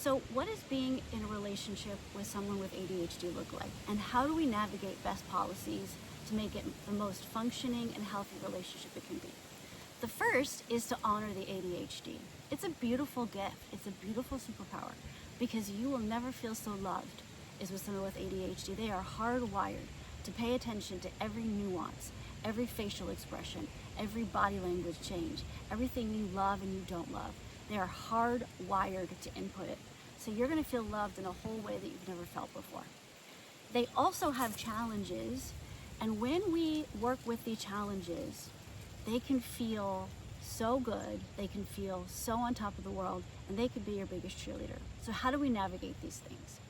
So what does being in a relationship with someone with ADHD look like? And how do we navigate best policies to make it the most functioning and healthy relationship it can be? The first is to honor the ADHD. It's a beautiful gift. It's a beautiful superpower because you will never feel so loved as with someone with ADHD. They are hardwired to pay attention to every nuance, every facial expression, every body language change, everything you love and you don't love. They are hardwired to input it. So you're going to feel loved in a whole way that you've never felt before. They also have challenges, and when we work with the challenges, they can feel so good, they can feel so on top of the world, and they could be your biggest cheerleader. So how do we navigate these things?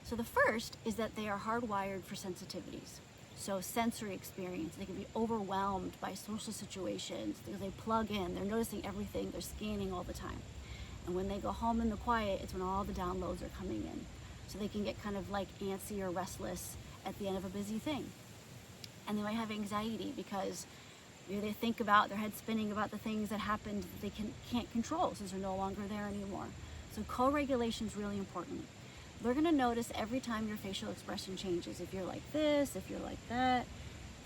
So the first is that they are hardwired for sensitivities. So sensory experience, they can be overwhelmed by social situations because they plug in, they're noticing everything, they're scanning all the time. And when they go home in the quiet, it's when all the downloads are coming in. So they can get kind of like antsy or restless at the end of a busy thing. And they might have anxiety because maybe they think about, their head spinning about the things that happened that they can't control since they're no longer there anymore. So co-regulation is really important. They're gonna notice every time your facial expression changes. If you're like this, if you're like that,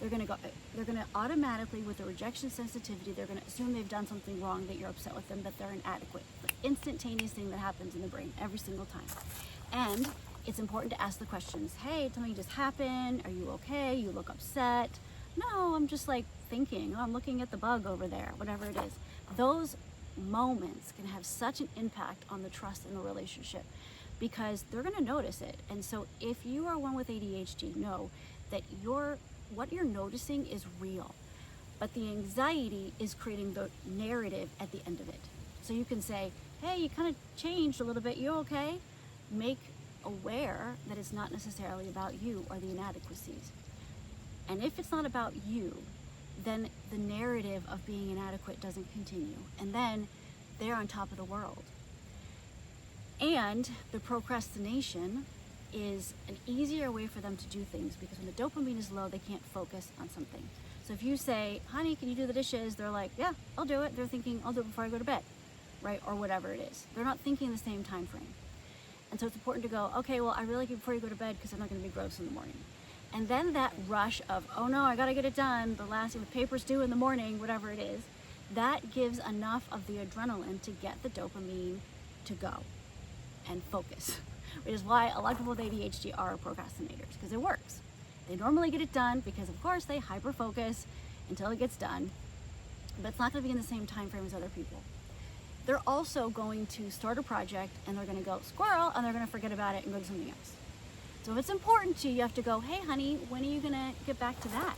they're gonna automatically, with the rejection sensitivity, they're gonna assume they've done something wrong, that you're upset with them, that they're inadequate. The instantaneous thing that happens in the brain every single time. And it's important to ask the questions. Hey, something just happened. Are you okay? You look upset. No, I'm just like thinking. Oh, I'm looking at the bug over there, whatever it is. Those moments can have such an impact on the trust in the relationship because they're gonna notice it. And so if you are one with ADHD, know that what you're noticing is real, but the anxiety is creating the narrative at the end of it. So you can say, hey, you kind of changed a little bit, you okay? Make aware that it's not necessarily about you or the inadequacies. And if it's not about you, then the narrative of being inadequate doesn't continue. And then they're on top of the world. And the procrastination is an easier way for them to do things because when the dopamine is low, they can't focus on something. So if you say, honey, can you do the dishes? They're like, yeah, I'll do it. They're thinking, I'll do it before I go to bed, right? Or whatever it is. They're not thinking the same time frame. And so it's important to go, okay, well, I really like it before you go to bed because I'm not going to be gross in the morning. And then that rush of, oh no, I got to get it done. The paper's due in the morning, whatever it is, that gives enough of the adrenaline to get the dopamine to go and focus. Which is why a lot of people with ADHD are procrastinators, because it works. They normally get it done because, of course, they hyper-focus until it gets done, but it's not going to be in the same time frame as other people. They're also going to start a project and they're going to go squirrel and they're going to forget about it and go to something else. So if it's important to you, you have to go, hey, honey, when are you going to get back to that?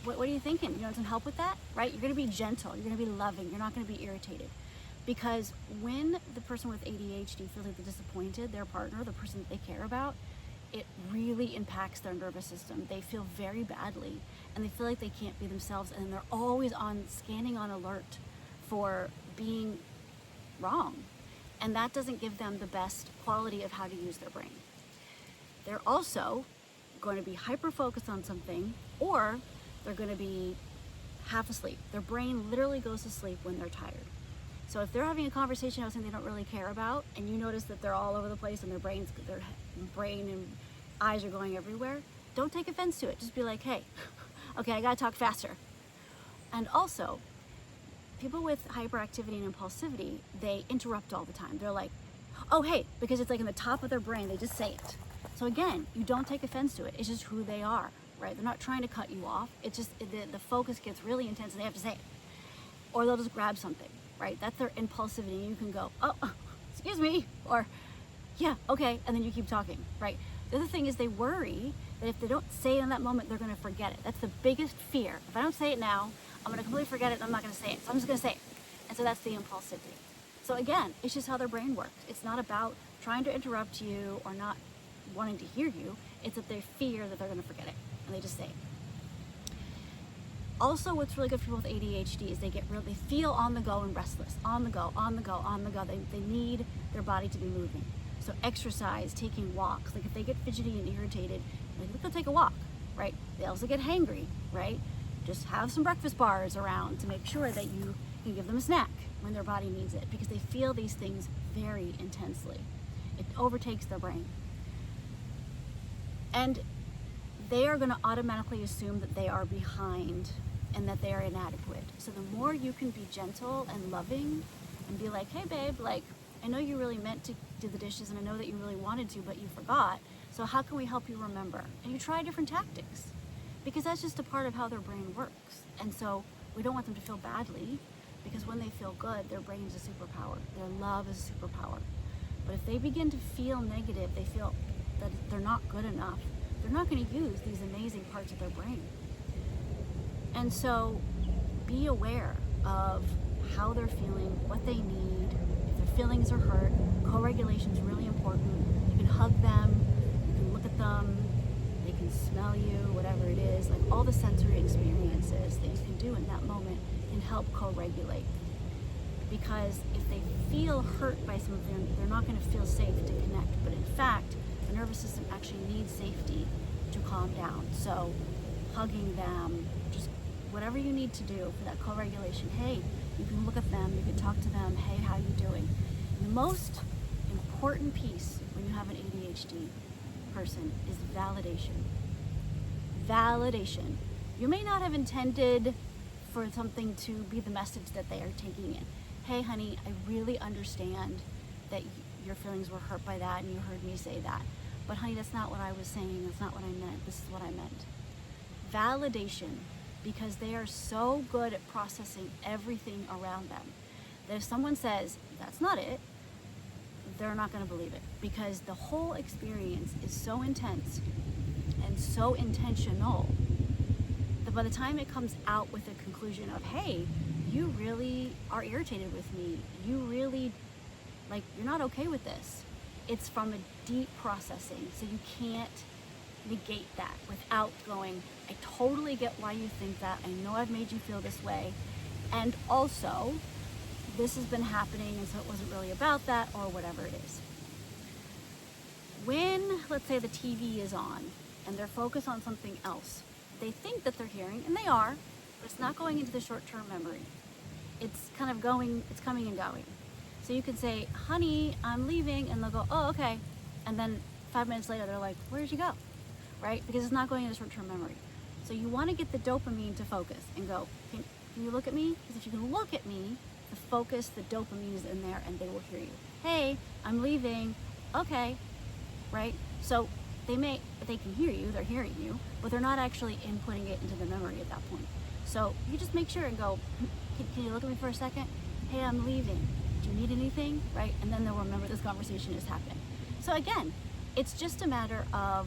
What are you thinking? You want some help with that, right? You're going to be gentle. You're going to be loving. You're not going to be irritated. Because when the person with ADHD feels like they're disappointed, their partner, the person that they care about, it really impacts their nervous system. They feel very badly and they feel like they can't be themselves, and they're always scanning on alert for being wrong. And that doesn't give them the best quality of how to use their brain. They're also going to be hyper-focused on something, or they're going to be half asleep. Their brain literally goes to sleep when they're tired. So if they're having a conversation about something they don't really care about, and you notice that they're all over the place and their brain and eyes are going everywhere, don't take offense to it. Just be like, hey, okay, I gotta talk faster. And also, people with hyperactivity and impulsivity, they interrupt all the time. They're like, oh, hey, because it's like in the top of their brain, they just say it. So again, you don't take offense to it. It's just who they are, right? They're not trying to cut you off. It's just the focus gets really intense and they have to say it. Or they'll just grab something. Right? That's their impulsivity. And you can go, oh, excuse me, or yeah, okay, and then you keep talking, right? The other thing is they worry that if they don't say it in that moment, they're going to forget it. That's the biggest fear. If I don't say it now, I'm going to completely forget it and I'm not going to say it. So I'm just going to say it. And so that's the impulsivity. So again, it's just how their brain works. It's not about trying to interrupt you or not wanting to hear you. It's that they fear that they're going to forget it and they just say it. Also, what's really good for people with ADHD is they feel on the go and restless, on the go. They need their body to be moving. So exercise, taking walks. Like if they get fidgety and irritated, like go take a walk, right? They also get hangry, right? Just have some breakfast bars around to make sure that you can give them a snack, when their body needs it, because they feel these things very intensely. It overtakes their brain. And they are going to automatically assume that they are behind and that they are inadequate. So the more you can be gentle and loving and be like, hey babe, like, I know you really meant to do the dishes and I know that you really wanted to, but you forgot. So how can we help you remember? And you try different tactics, because that's just a part of how their brain works. And so we don't want them to feel badly, because when they feel good, their brain is a superpower. Their love is a superpower. But if they begin to feel negative, they feel that they're not good enough, they're not going to use these amazing parts of their brain. And so be aware of how they're feeling, what they need. If their feelings are hurt, co-regulation is really important. You can hug them, you can look at them, they can smell you, whatever it is. Like, all the sensory experiences that you can do in that moment can help co-regulate. Because if they feel hurt by something, they're not going to feel safe to connect. But in fact, the nervous system actually needs safety to calm down. So hugging them, just whatever you need to do for that co-regulation. Hey, you can look at them, you can talk to them. Hey, how you doing? And the most important piece when you have an ADHD person is validation. Validation. You may not have intended for something to be the message that they are taking in. Hey honey, I really understand that your feelings were hurt by that and you heard me say that. But honey, that's not what I was saying. That's not what I meant. This is what I meant. Validation, because they are so good at processing everything around them, that if someone says, that's not it, they're not going to believe it, because the whole experience is so intense and so intentional that by the time it comes out with a conclusion of, hey, you really are irritated with me, you really, like, you're not okay with this, it's from a deep processing. So you can't negate that without going, I totally get why you think that, I know I've made you feel this way, and also this has been happening, and so it wasn't really about that, or whatever it is. When, let's say, the TV is on and they're focused on something else, they think that they're hearing, and they are, but it's not going into the short-term memory. It's kind of going, it's coming and going. So you can say, honey, I'm leaving, and they'll go, oh, okay. And then 5 minutes later, they're like, where'd you go? Right? Because it's not going into short-term memory. So you want to get the dopamine to focus and go, can you look at me? Because if you can look at me, the focus, the dopamine is in there, and they will hear you. Hey, I'm leaving. Okay. Right? So they can hear you, they're hearing you, but they're not actually inputting it into the memory at that point. So you just make sure and go, can you look at me for a second? Hey, I'm leaving. Do you need anything? Right? And then they'll remember this conversation is happening. So again, it's just a matter of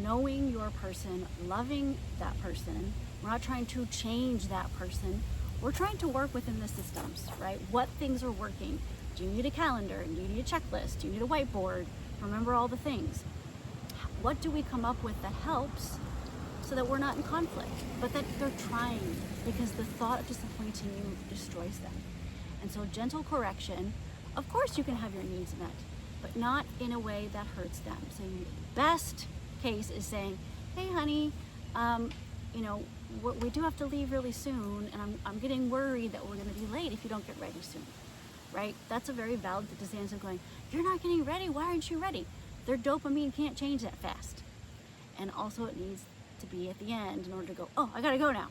knowing your person, loving that person. We're not trying to change that person. We're trying to work within the systems, right? What things are working? Do you need a calendar? Do you need a checklist? Do you need a whiteboard? Remember all the things. What do we come up with that helps so that we're not in conflict, but that they're trying, because the thought of disappointing you destroys them. And so gentle correction, of course you can have your needs met, but not in a way that hurts them. So the best case is saying, hey honey, we do have to leave really soon, and I'm getting worried that we're going to be late if you don't get ready soon, right? That's a very valid stance of going, you're not getting ready, why aren't you ready? Their dopamine can't change that fast. And also it needs to be at the end in order to go, oh, I gotta go now,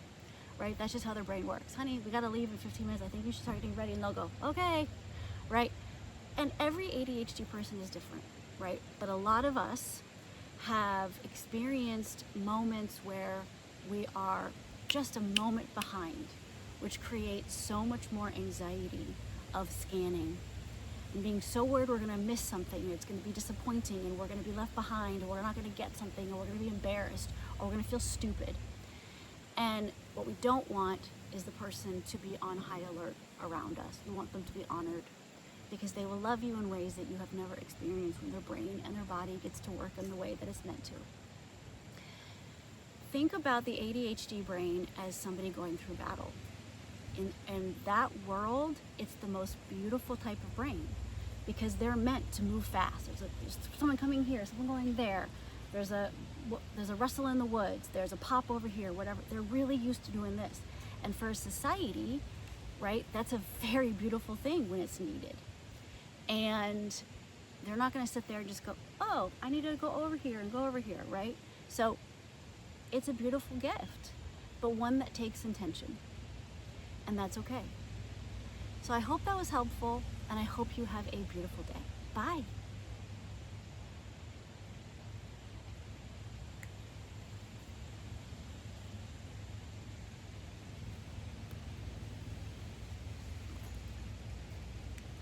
right? That's just how their brain works. Honey, we gotta leave in 15 minutes, I think you should start getting ready, and they'll go, okay, right? And every ADHD person is different, right? But a lot of us have experienced moments where we are just a moment behind, which creates so much more anxiety of scanning and being so worried we're going to miss something, and it's going to be disappointing, and we're going to be left behind, or we're not going to get something, or we're going to be embarrassed, or we're going to feel stupid. And what we don't want is the person to be on high alert around us. We want them to be honored, because they will love you in ways that you have never experienced when their brain and their body gets to work in the way that it's meant to. Think about the ADHD brain as somebody going through battle. In that world, it's the most beautiful type of brain, because they're meant to move fast. There's someone coming here, someone going there. There's a rustle in the woods. There's a pop over here, whatever. They're really used to doing this. And for a society, right? That's a very beautiful thing when it's needed. And they're not going to sit there and just go, oh, I need to go over here and go over here, right? So it's a beautiful gift, but one that takes intention, and that's okay. So I hope that was helpful, and I hope you have a beautiful day. Bye.